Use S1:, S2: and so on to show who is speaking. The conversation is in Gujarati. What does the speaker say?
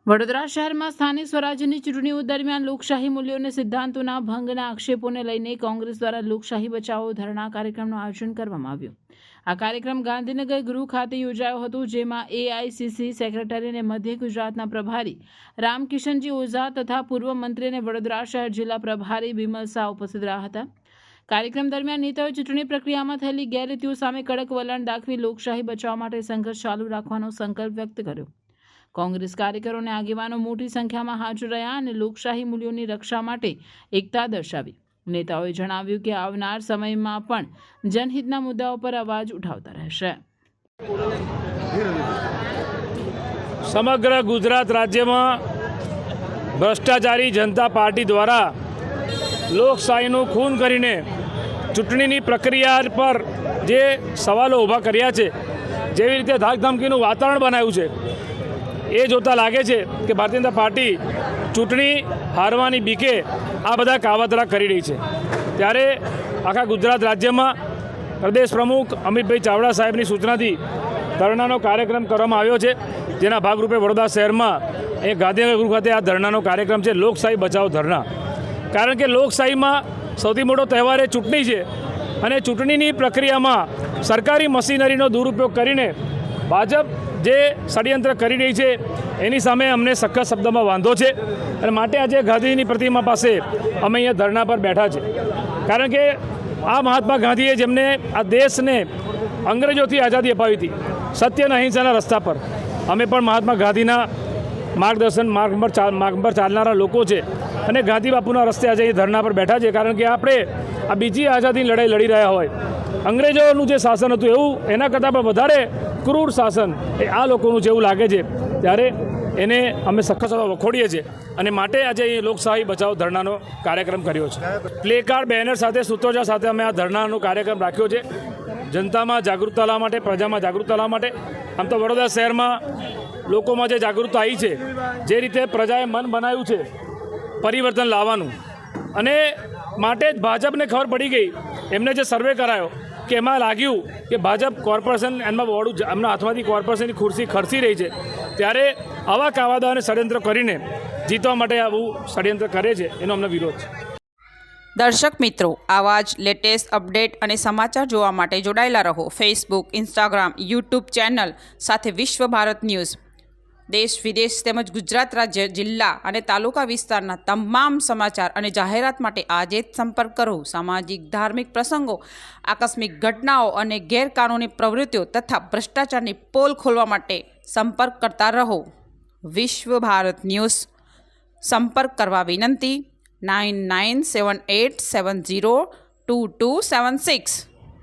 S1: વડોદરા શહેરમાં સ્થાનિક સ્વરાજ્યની ચૂંટણીઓ દરમિયાન લોકશાહી મૂલ્યોને સિદ્ધાંતોના ભંગના આક્ષેપોને લઈને કોંગ્રેસ દ્વારા લોકશાહી બચાવો ધરણા કાર્યક્રમનું આયોજન કરવામાં આવ્યું। આ કાર્યક્રમ ગાંધીનગર ગૃહ ખાતે યોજાયો હતો, જેમાં એઆઈસીસી સેક્રેટરી અને મધ્ય ગુજરાતના પ્રભારી રામકિશનજી ઓઝા તથા પૂર્વ મંત્રી અને વડોદરા શહેર જિલ્લા પ્રભારી બિમલ શાહ ઉપસ્થિત રહ્યા હતા। કાર્યક્રમ દરમિયાન નેતાઓએ ચૂંટણી પ્રક્રિયામાં થયેલી ગેરરીતિઓ સામે કડક વલણ દાખવી લોકશાહી બચાવવા માટે સંઘર્ષ ચાલુ રાખવાનો સંકલ્પ વ્યક્ત કર્યો। કોંગ્રેસ કાર્યકરો અને આગેવાનો મોટી સંખ્યામાં હાજર રહ્યા અને લોકશાહી મૂલ્યોની રક્ષા માટે એકતા દર્શાવી। નેતાઓએ જણાવ્યું કે આવનાર સમયમાં પણ જનહિતના મુદ્દાઓ પર અવાજ ઉઠાવતા રહેશે।
S2: સમગ્ર ગુજરાત રાજ્યમાં ભ્રષ્ટાચારી જનતા પાર્ટી દ્વારા લોકશાહીનું ખૂન કરીને ચૂંટણીની પ્રક્રિયા પર જે સવાલો ઊભા કર્યા છે, જેવી રીતે ધાકધમકીનું વાતાવરણ બનાવ્યું છે, એ જોતાં લાગે છે કે ભારતીય જનતા પાર્ટી ચૂંટણી હારવાની બીકે આ બધા કાવતરા કરી રહી છે। ત્યારે આખા ગુજરાત રાજ્યમાં પ્રદેશ પ્રમુખ અમિતભાઈ ચાવડા સાહેબની સૂચનાથી ધરણાનો કાર્યક્રમ કરવામાં આવ્યો છે, જેના ભાગરૂપે વડોદરા શહેરમાં એ ગાંધીનગર ગૃહ ખાતે આ ધરણાનો કાર્યક્રમ છે, લોકશાહી બચાવો ધરણા। કારણ કે લોકશાહીમાં સૌથી મોટો તહેવાર એ ચૂંટણી છે અને ચૂંટણીની પ્રક્રિયામાં સરકારી મશીનરીનો દુરુપયોગ કરીને ભાજપ જે ષડયંત્ર કરી રહી છે એની સામે અમને સખત શબ્દમાં વાંધો છે અને માટે આજે ગાંધીજીની પ્રતિમા પાસે અમે અહીંયા ધરણા પર બેઠા છે। કારણ કે આ મહાત્મા ગાંધીએ જેમને આ દેશને અંગ્રેજોથી આઝાદી અપાવી હતી, સત્ય અને અહિંસાના રસ્તા પર, અમે પણ મહાત્મા ગાંધીના માર્ગદર્શન માર્ગ પર ચાલનારા લોકો છે અને ગાંધી બાપુના રસ્તે આજે અહીં ધરણા પર બેઠા છે। કારણ કે આપણે આ બીજી આઝાદીની લડાઈ લડી રહ્યા હોય, અંગ્રેજોનું જે શાસન હતું એવું એના કરતાં પણ વધારે ક્રૂર શાસન એ આ લોકોનું જેવું લાગે છે, ત્યારે એને અમે સખત વખોડીએ છીએ અને માટે આજે અહીં લોકશાહી બચાવો ધરણાનો કાર્યક્રમ કર્યો છે। પ્લે કાર્ડ, બેનર સાથે, સૂત્રોચ્ચાર સાથે અમે આ ધરણાનો કાર્યક્રમ રાખ્યો છે, જનતામાં જાગૃતતા લાવવા માટે, પ્રજામાં જાગૃતતા લાવવા માટે। આમ તો વડોદરા શહેરમાં લોકોમાં જે જાગૃતતા આવી છે, જે રીતે પ્રજાએ મન બનાવ્યું છે પરિવર્તન લાવવાનું, અને માટે જ ભાજપને ખબર પડી ગઈ, એમને જે સર્વે કરાયો કે એમાં લાગ્યું કે ભાજપ કોર્પોરેશન એમાં વોર્ડ એમના હાથમાંથી કોર્પોરેશનની ખુરશી ખર્ચી રહી છે, ત્યારે આવા કાવાદા અને ષડયંત્ર કરીને જીતવા માટે આવું ષડયંત્ર કરે છે, એનો અમને વિરોધ છે।
S3: દર્શક મિત્રો, આવા જ લેટેસ્ટ અપડેટ અને સમાચાર જોવા માટે જોડાયેલા રહો ફેસબુક, ઇન્સ્ટાગ્રામ, યુટ્યુબ ચેનલ સાથે વિશ્વ ભારત ન્યૂઝ। દેશ વિદેશ તેમજ ગુજરાત રાજ્ય, જિલ્લા અને તાલુકા વિસ્તારના તમામ સમાચાર અને જાહેરાત માટે આજે જ સંપર્ક કરો। સામાજિક, ધાર્મિક પ્રસંગો, આકસ્મિક ઘટનાઓ અને ગેરકાનૂની પ્રવૃત્તિઓ તથા ભ્રષ્ટાચારની પોલ ખોલવા માટે સંપર્ક કરતા રહો। વિશ્વ ભારત ન્યૂઝ સંપર્ક કરવા વિનંતી 9978702276।